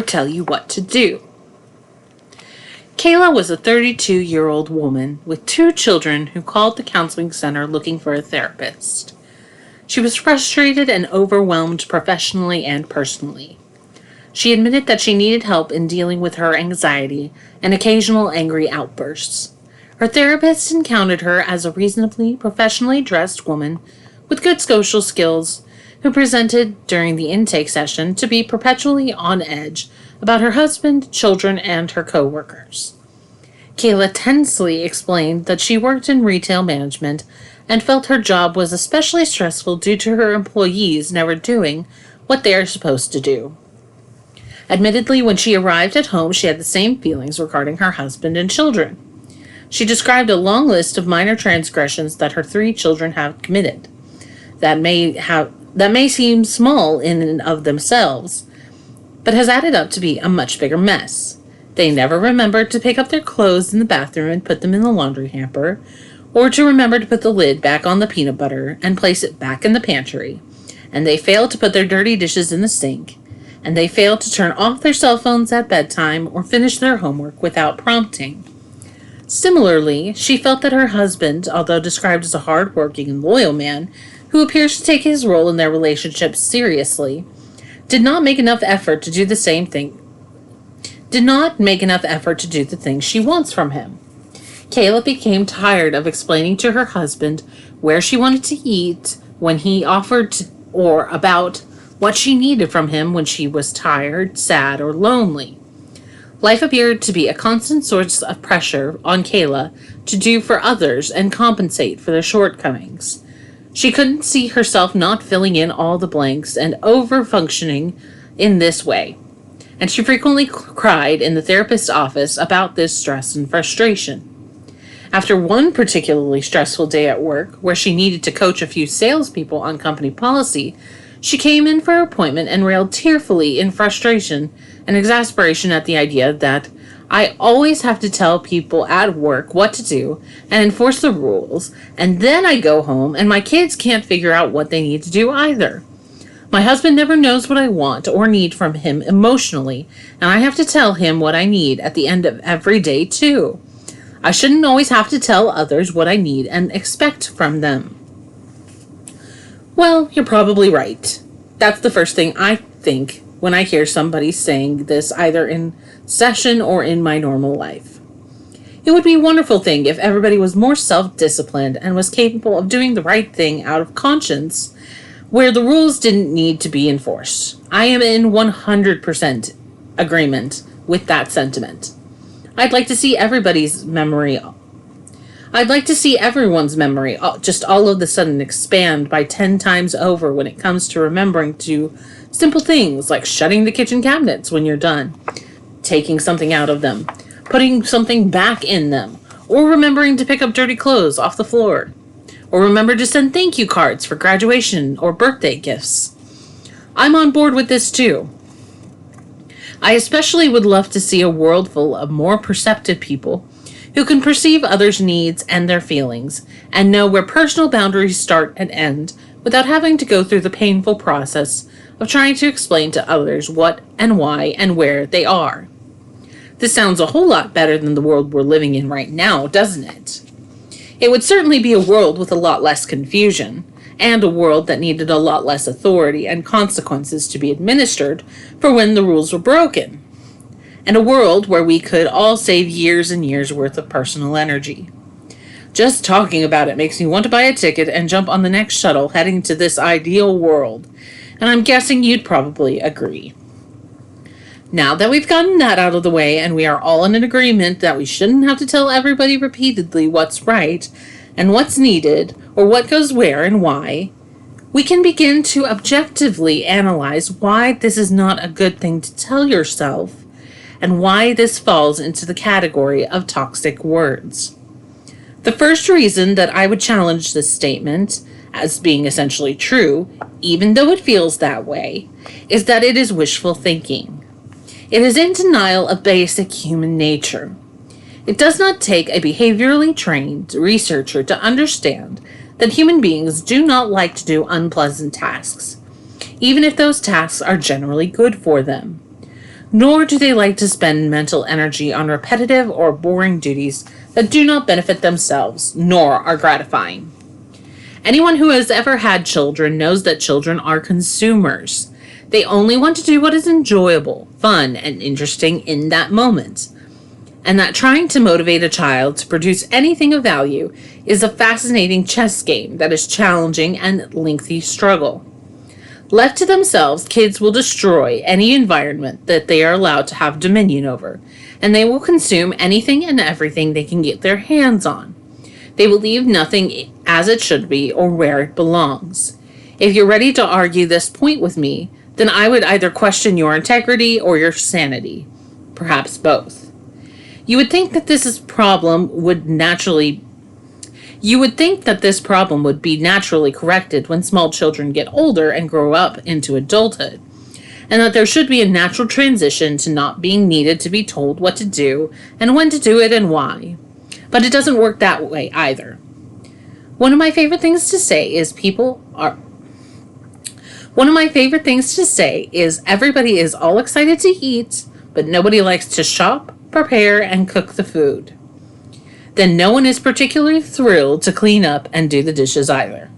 tell you what to do. Kayla was a 32-year-old woman with 2 children who called the counseling center looking for a therapist. She was frustrated and overwhelmed professionally and personally. She admitted that she needed help in dealing with her anxiety and occasional angry outbursts. Her therapist encountered her as a reasonably professionally dressed woman with good social skills who presented during the intake session to be perpetually on edge about her husband, children, and her co-workers. Kayla tensely explained that she worked in retail management and felt her job was especially stressful due to her employees never doing what they are supposed to do. Admittedly, when she arrived at home, she had the same feelings regarding her husband and children. She described a long list of minor transgressions that her 3 children have committed. That may seem small in and of themselves, but has added up to be a much bigger mess. They never remembered to pick up their clothes in the bathroom and put them in the laundry hamper, or to remember to put the lid back on the peanut butter and place it back in the pantry. And they failed to put their dirty dishes in the sink. And they failed to turn off their cell phones at bedtime or finish their homework without prompting. Similarly, she felt that her husband, although described as a hard-working and loyal man who appears to take his role in their relationship seriously, did not make enough effort to do the things she wants from him. Kayla became tired of explaining to her husband where she wanted to eat when he offered or about what she needed from him when she was tired, sad, or lonely. Life appeared to be a constant source of pressure on Kayla to do for others and compensate for their shortcomings. She couldn't see herself not filling in all the blanks and over-functioning in this way, and she frequently cried in the therapist's office about this stress and frustration. After one particularly stressful day at work, where she needed to coach a few salespeople on company policy, she came in for her appointment and railed tearfully in frustration and exasperation at the idea that I always have to tell people at work what to do and enforce the rules, and then I go home and my kids can't figure out what they need to do either. My husband never knows what I want or need from him emotionally, and I have to tell him what I need at the end of every day too. I shouldn't always have to tell others what I need and expect from them. Well, you're probably right. That's the first thing I think when I hear somebody saying this either in session or in my normal life. It would be a wonderful thing if everybody was more self-disciplined and was capable of doing the right thing out of conscience where the rules didn't need to be enforced. I am in 100% agreement with that sentiment. I'd like to see everyone's memory just all of a sudden expand by 10 times over when it comes to remembering to do simple things like shutting the kitchen cabinets when you're done, taking something out of them, putting something back in them, or remembering to pick up dirty clothes off the floor, or remember to send thank you cards for graduation or birthday gifts. I'm on board with this too. I especially would love to see a world full of more perceptive people who can perceive others' needs and their feelings, and know where personal boundaries start and end without having to go through the painful process of trying to explain to others what and why and where they are. This sounds a whole lot better than the world we're living in right now, doesn't it? It would certainly be a world with a lot less confusion, and a world that needed a lot less authority and consequences to be administered for when the rules were broken. And a world where we could all save years and years worth of personal energy. Just talking about it makes me want to buy a ticket and jump on the next shuttle heading to this ideal world, and I'm guessing you'd probably agree. Now that we've gotten that out of the way and we are all in an agreement that we shouldn't have to tell everybody repeatedly what's right and what's needed or what goes where and why, we can begin to objectively analyze why this is not a good thing to tell yourself and why this falls into the category of toxic words. The first reason that I would challenge this statement as being essentially true, even though it feels that way, is that it is wishful thinking. It is in denial of basic human nature. It does not take a behaviorally trained researcher to understand that human beings do not like to do unpleasant tasks, even if those tasks are generally good for them. nor do they like to spend mental energy on repetitive or boring duties that do not benefit themselves, nor are gratifying. Anyone who has ever had children knows that children are consumers. They only want to do what is enjoyable, fun, and interesting in that moment. And that trying to motivate a child to produce anything of value is a fascinating chess game that is challenging and lengthy struggle. Left to themselves, kids will destroy any environment that they are allowed to have dominion over, and they will consume anything and everything they can get their hands on. They will leave nothing as it should be or where it belongs. If you're ready to argue this point with me, then I would either question your integrity or your sanity, perhaps both. You would think that this problem would be naturally corrected when small children get older and grow up into adulthood, and that there should be a natural transition to not being needed to be told what to do and when to do it and why. But it doesn't work that way either. One of my favorite things to say is everybody is all excited to eat, but nobody likes to shop, prepare, and cook the food. Then no one is particularly thrilled to clean up and do the dishes either.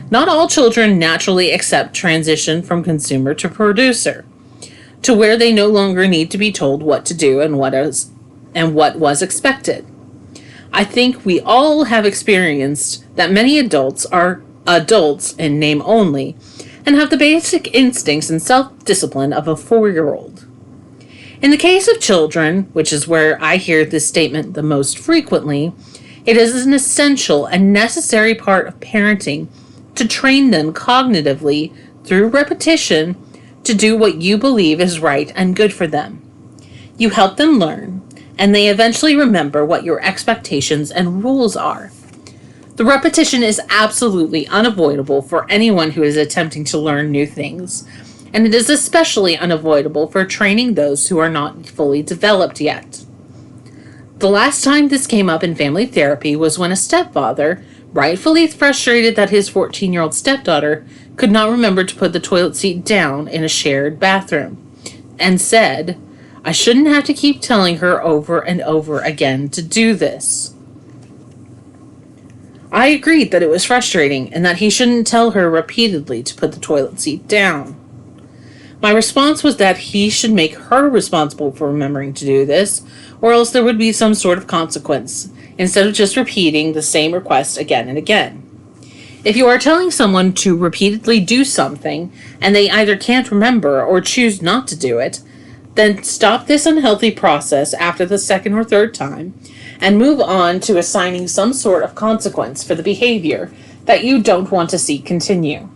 Not all children naturally accept transition from consumer to producer, to where they no longer need to be told what to do and what was expected. I think we all have experienced that many adults are adults in name only and have the basic instincts and self-discipline of a 4-year-old. In the case of children, which is where I hear this statement the most frequently, it is an essential and necessary part of parenting to train them cognitively through repetition to do what you believe is right and good for them. You help them learn, and they eventually remember what your expectations and rules are. The repetition is absolutely unavoidable for anyone who is attempting to learn new things, and it is especially unavoidable for training those who are not fully developed yet. The last time this came up in family therapy was when a stepfather, rightfully frustrated that his 14-year-old stepdaughter could not remember to put the toilet seat down in a shared bathroom, and said, "I shouldn't have to keep telling her over and over again to do this." I agreed that it was frustrating and that he shouldn't tell her repeatedly to put the toilet seat down. My response was that he should make her responsible for remembering to do this, or else there would be some sort of consequence, instead of just repeating the same request again and again. If you are telling someone to repeatedly do something, and they either can't remember or choose not to do it, then stop this unhealthy process after the second or third time, and move on to assigning some sort of consequence for the behavior that you don't want to see continue.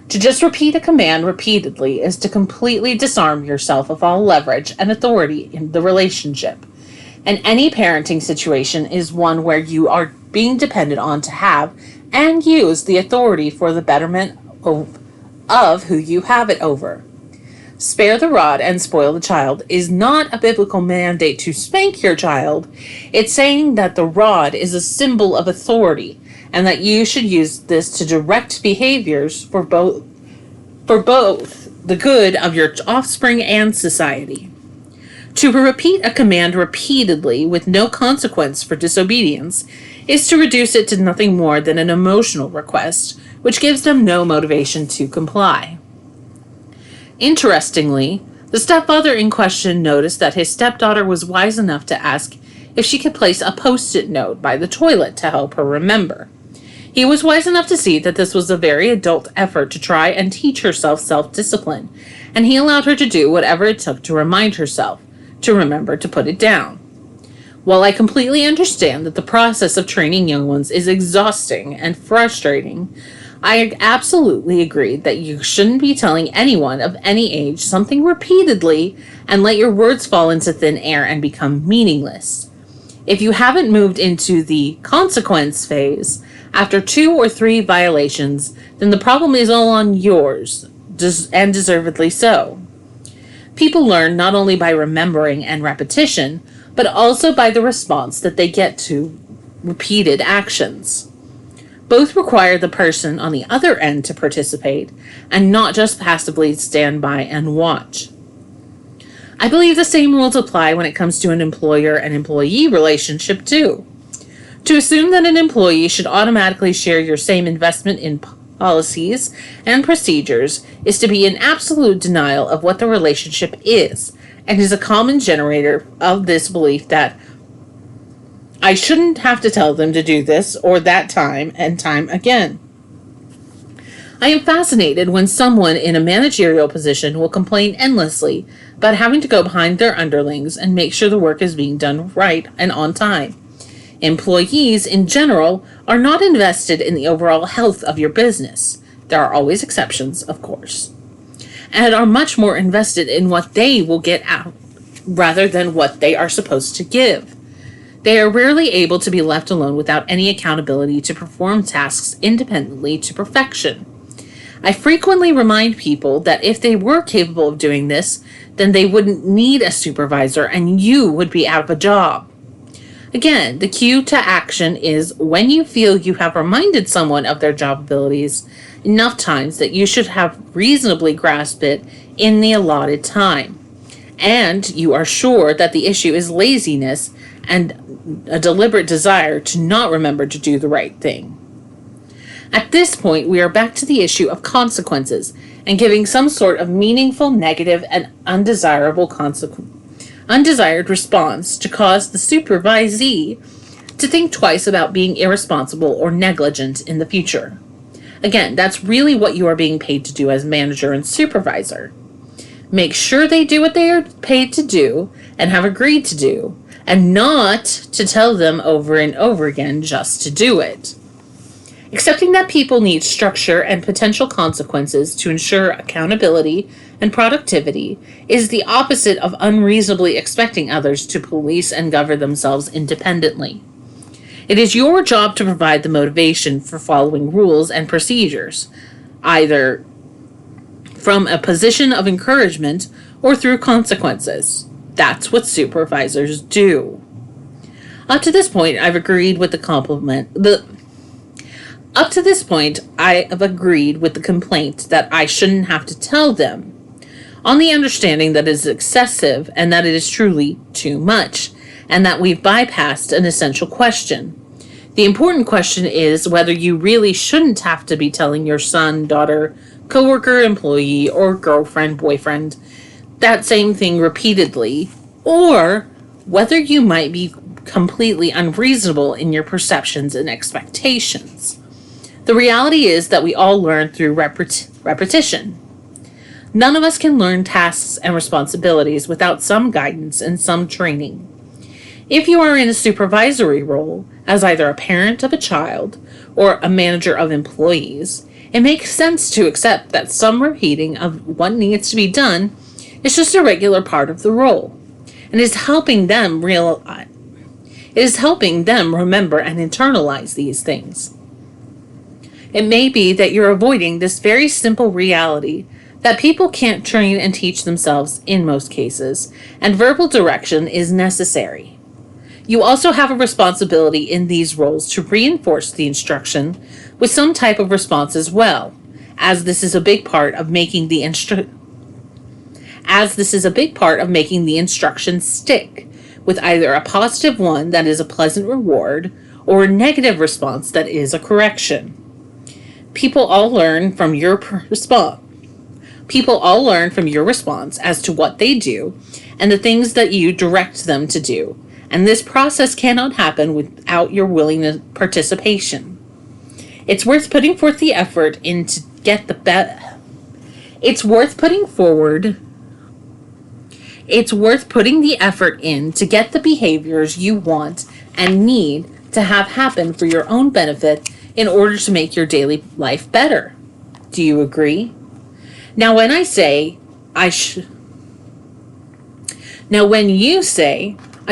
To just repeat a command repeatedly is to completely disarm yourself of all leverage and authority in the relationship. And any parenting situation is one where you are being depended on to have and use the authority for the betterment of who you have it over. Spare the rod and spoil the child is not a biblical mandate to spank your child. It's saying that the rod is a symbol of authority and that you should use this to direct behaviors for both the good of your offspring and society. To repeat a command repeatedly with no consequence for disobedience is to reduce it to nothing more than an emotional request, which gives them no motivation to comply. Interestingly, the stepfather in question noticed that his stepdaughter was wise enough to ask if she could place a post-it note by the toilet to help her remember. He was wise enough to see that this was a very adult effort to try and teach herself self-discipline, and he allowed her to do whatever it took to remind herself to remember to put it down. While I completely understand that the process of training young ones is exhausting and frustrating, I absolutely agree that you shouldn't be telling anyone of any age something repeatedly and let your words fall into thin air and become meaningless. If you haven't moved into the consequence phase after 2 or 3 violations, then the problem is all on yours, and deservedly so. People learn not only by remembering and repetition, but also by the response that they get to repeated actions. Both require the person on the other end to participate and not just passively stand by and watch. I believe the same rules apply when it comes to an employer and employee relationship too. To assume that an employee should automatically share your same investment in policies and procedures is to be in absolute denial of what the relationship is, and is a common generator of this belief that I shouldn't have to tell them to do this or that time and time again. I am fascinated when someone in a managerial position will complain endlessly about having to go behind their underlings and make sure the work is being done right and on time. Employees, in general, are not invested in the overall health of your business. There are always exceptions, of course, and are much more invested in what they will get out rather than what they are supposed to give. They are rarely able to be left alone without any accountability to perform tasks independently to perfection. I frequently remind people that if they were capable of doing this, then they wouldn't need a supervisor and you would be out of a job. Again, the cue to action is when you feel you have reminded someone of their job abilities enough times that you should have reasonably grasped it in the allotted time, and you are sure that the issue is laziness and a deliberate desire to not remember to do the right thing. At this point, we are back to the issue of consequences and giving some sort of meaningful, negative, and undesired response to cause the supervisee to think twice about being irresponsible or negligent in the future. Again, that's really what you are being paid to do as manager and supervisor. Make sure they do what they are paid to do and have agreed to do, and not to tell them over and over again just to do it. Accepting that people need structure and potential consequences to ensure accountability and productivity is the opposite of unreasonably expecting others to police and govern themselves independently. It is your job to provide the motivation for following rules and procedures, either from a position of encouragement or through consequences. That's what supervisors do. Up to this point, I've agreed with the complaint that I shouldn't have to tell them, on the understanding that it is excessive and that it is truly too much, and that we've bypassed an essential question. The important question is whether you really shouldn't have to be telling your son, daughter, coworker, employee, or girlfriend, boyfriend that same thing repeatedly, or whether you might be completely unreasonable in your perceptions and expectations. The reality is that we all learn through repetition. None of us can learn tasks and responsibilities without some guidance and some training. If you are in a supervisory role, as either a parent of a child or a manager of employees, it makes sense to accept that some repeating of what needs to be done is just a regular part of the role, and is helping them remember and internalize these things. It may be that you're avoiding this very simple reality that people can't train and teach themselves in most cases, and verbal direction is necessary. You also have a responsibility in these roles to reinforce the instruction with some type of response as well, as this is a big part of making the instruction stick, with either a positive one that is a pleasant reward or a negative response that is a correction. People all learn from your response as to what they do and the things that you direct them to do, and this process cannot happen without your willing participation. It's worth putting forth the effort in to get the It's worth putting the effort in to get the behaviors you want and need to have happen for your own benefit in order to make your daily life better. Do you agree? Now, when you say, I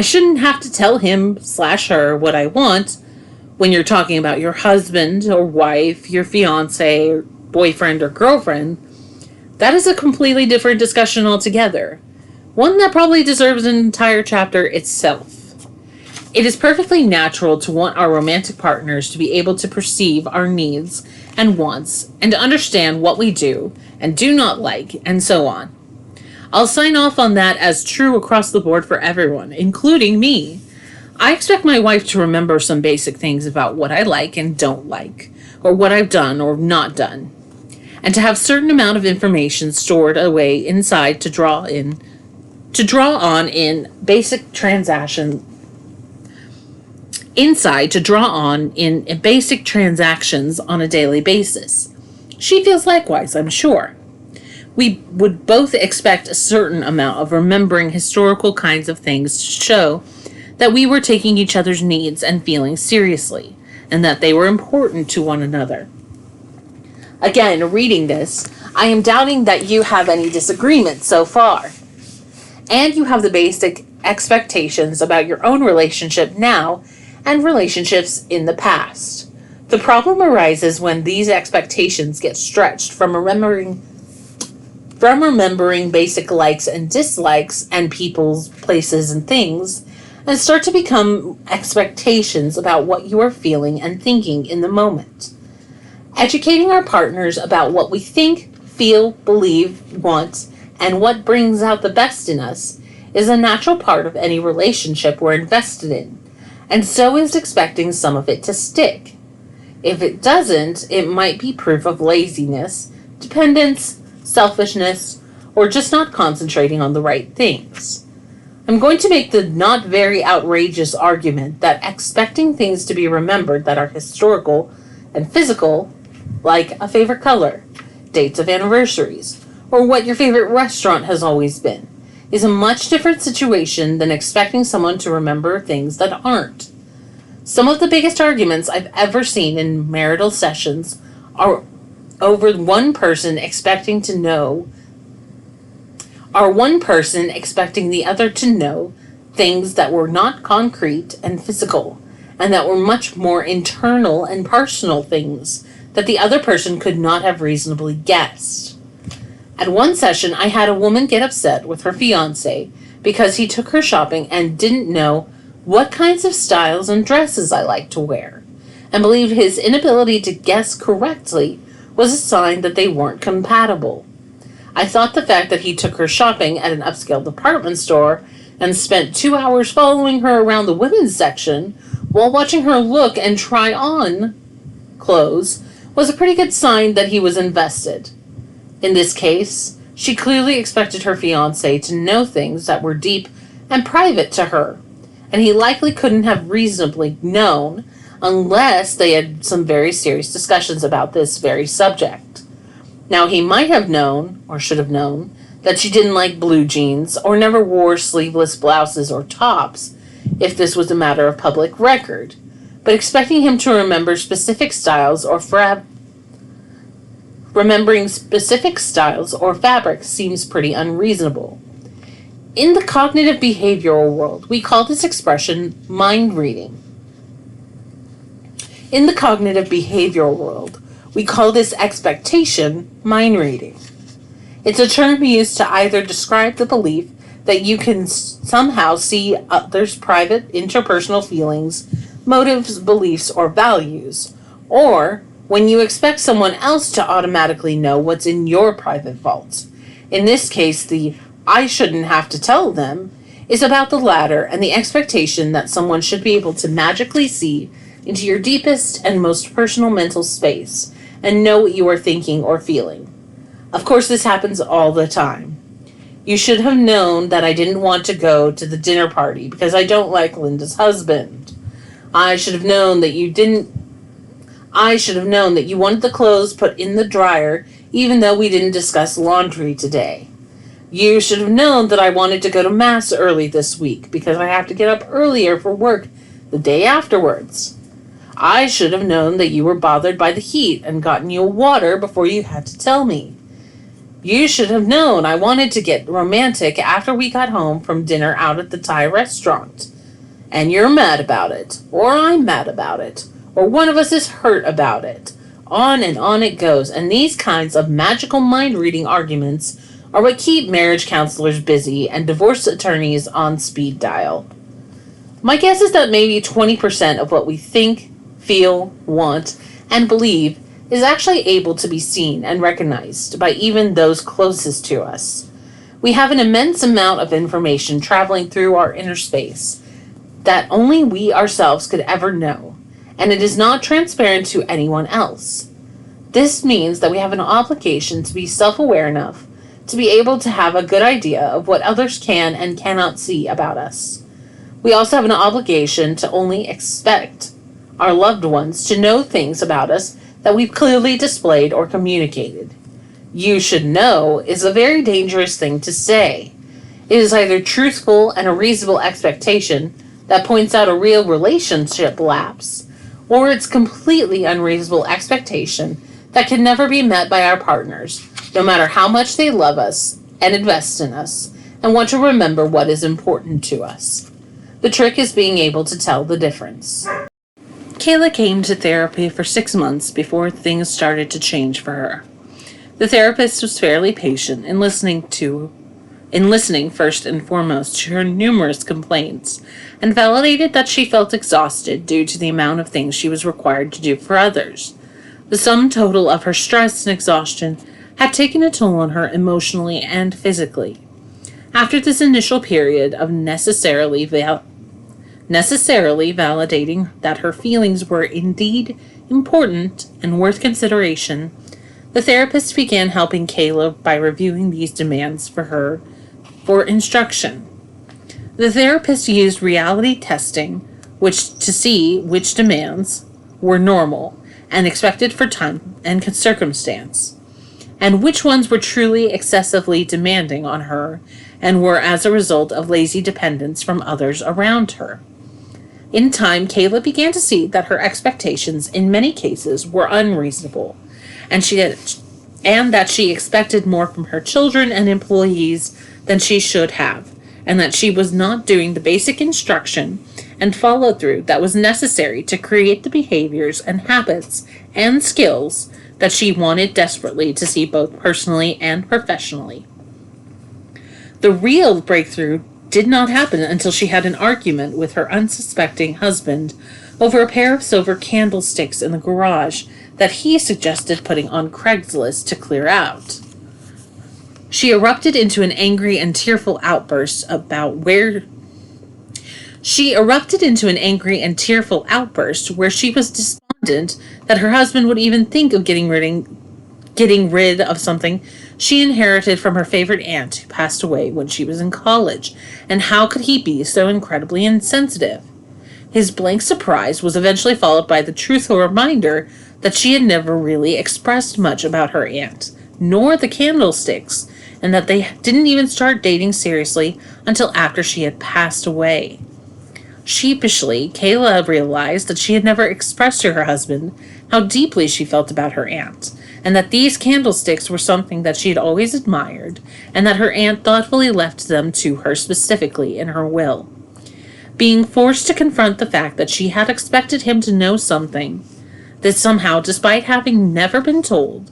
shouldn't have to tell him/her what I want, when you're talking about your husband or wife, your fiance, or boyfriend or girlfriend, that is a completely different discussion altogether. One that probably deserves an entire chapter itself. It is perfectly natural to want our romantic partners to be able to perceive our needs and wants and to understand what we do and do not like, and so on. I'll sign off on that as true across the board for everyone, including me. I expect my wife to remember some basic things about what I like and don't like, or what I've done or not done, and to have certain amount of information stored away inside to draw on in basic transactions on a daily basis. She feels likewise, I'm sure. We would both expect a certain amount of remembering historical kinds of things to show that we were taking each other's needs and feelings seriously, and that they were important to one another. Again, reading this, I am doubting that you have any disagreement so far. And you have the basic expectations about your own relationship now and relationships in the past. The problem arises when these expectations get stretched from remembering basic likes and dislikes and people's places and things, and start to become expectations about what you are feeling and thinking in the moment. Educating our partners about what we think, feel, believe, want, and what brings out the best in us is a natural part of any relationship we're invested in, and so is expecting some of it to stick. If it doesn't, it might be proof of laziness, dependence, selfishness, or just not concentrating on the right things. I'm going to make the not very outrageous argument that expecting things to be remembered that are historical and physical, like a favorite color, dates of anniversaries, or what your favorite restaurant has always been, is a much different situation than expecting someone to remember things that aren't. Some of the biggest arguments I've ever seen in marital sessions are one person expecting the other to know things that were not concrete and physical, and that were much more internal and personal things that the other person could not have reasonably guessed. At one session, I had a woman get upset with her fiancé because he took her shopping and didn't know what kinds of styles and dresses I liked to wear, and believed his inability to guess correctly was a sign that they weren't compatible. I thought the fact that he took her shopping at an upscale department store and spent 2 hours following her around the women's section while watching her look and try on clothes was a pretty good sign that he was invested. In this case, she clearly expected her fiancé to know things that were deep and private to her, and he likely couldn't have reasonably known unless they had some very serious discussions about this very subject. Now, he might have known, or should have known, that she didn't like blue jeans or never wore sleeveless blouses or tops if this was a matter of public record, but expecting him to remember specific styles or remembering specific styles or fabrics seems pretty unreasonable. In the cognitive behavioral world, we call this expression mind reading. In the cognitive behavioral world, we call this expectation mind reading. It's a term used to either describe the belief that you can somehow see others' private interpersonal feelings, motives, beliefs, or values, or when you expect someone else to automatically know what's in your private vaults. In this case, the I shouldn't have to tell them is about the latter and the expectation that someone should be able to magically see into your deepest and most personal mental space and know what you are thinking or feeling. Of course, this happens all the time. You should have known that I didn't want to go to the dinner party because I don't like Linda's husband. I should have known that you wanted the clothes put in the dryer even though we didn't discuss laundry today. You should have known that I wanted to go to Mass early this week because I have to get up earlier for work the day afterwards. I should have known that you were bothered by the heat and gotten you water before you had to tell me. You should have known I wanted to get romantic after we got home from dinner out at the Thai restaurant. And you're mad about it, or I'm mad about it, or one of us is hurt about it. On and on it goes, and these kinds of magical mind-reading arguments are what keep marriage counselors busy and divorce attorneys on speed dial. My guess is that maybe 20% of what we think, feel, want, and believe is actually able to be seen and recognized by even those closest to us. We have an immense amount of information traveling through our inner space that only we ourselves could ever know, and it is not transparent to anyone else. This means that we have an obligation to be self-aware enough to be able to have a good idea of what others can and cannot see about us. We also have an obligation to only expect our loved ones to know things about us that we've clearly displayed or communicated. You should know is a very dangerous thing to say. It is either truthful and a reasonable expectation that points out a real relationship lapse, or it's completely unreasonable expectation that can never be met by our partners, no matter how much they love us and invest in us and want to remember what is important to us. The trick is being able to tell the difference. Kayla came to therapy for 6 months before things started to change for her. The therapist was fairly patient in listening first and foremost to her numerous complaints, and validated that she felt exhausted due to the amount of things she was required to do for others. The sum total of her stress and exhaustion had taken a toll on her emotionally and physically. After this initial period of necessarily validating that her feelings were indeed important and worth consideration, the therapist began helping Kayla by reviewing these demands for instruction. The therapist used reality testing to see which demands were normal and expected for time and circumstance, and which ones were truly excessively demanding on her and were as a result of lazy dependence from others around her. In time, Kayla began to see that her expectations in many cases were unreasonable, and that she expected more from her children and employees than she should have, and that she was not doing the basic instruction and follow-through that was necessary to create the behaviors and habits and skills that she wanted desperately to see both personally and professionally. The real breakthrough did not happen until she had an argument with her unsuspecting husband over a pair of silver candlesticks in the garage that he suggested putting on Craigslist to clear out. She erupted into an angry and tearful outburst where she was despondent that her husband would even think of getting rid of something she inherited from her favorite aunt who passed away when she was in college, and how could he be so incredibly insensitive? His blank surprise was eventually followed by the truthful reminder that she had never really expressed much about her aunt, nor the candlesticks, and that they didn't even start dating seriously until after she had passed away. Sheepishly, Kayla realized that she had never expressed to her husband how deeply she felt about her aunt, and that these candlesticks were something that she had always admired, and that her aunt thoughtfully left them to her specifically in her will. Being forced to confront the fact that she had expected him to know something that somehow, despite having never been told,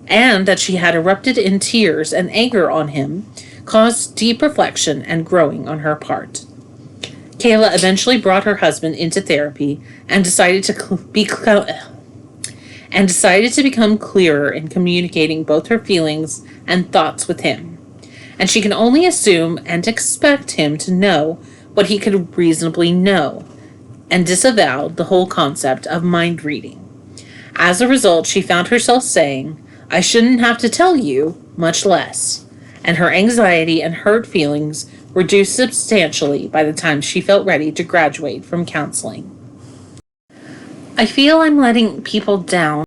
and that she had erupted in tears and anger on him, caused deep reflection and growing on her part. Kayla eventually brought her husband into therapy and decided to become clearer in communicating both her feelings and thoughts with him. And she can only assume and expect him to know what he could reasonably know, and disavowed the whole concept of mind reading. As a result, she found herself saying, "I shouldn't have to tell you, much less," and her anxiety and hurt feelings reduced substantially by the time she felt ready to graduate from counseling. I feel I'm letting people down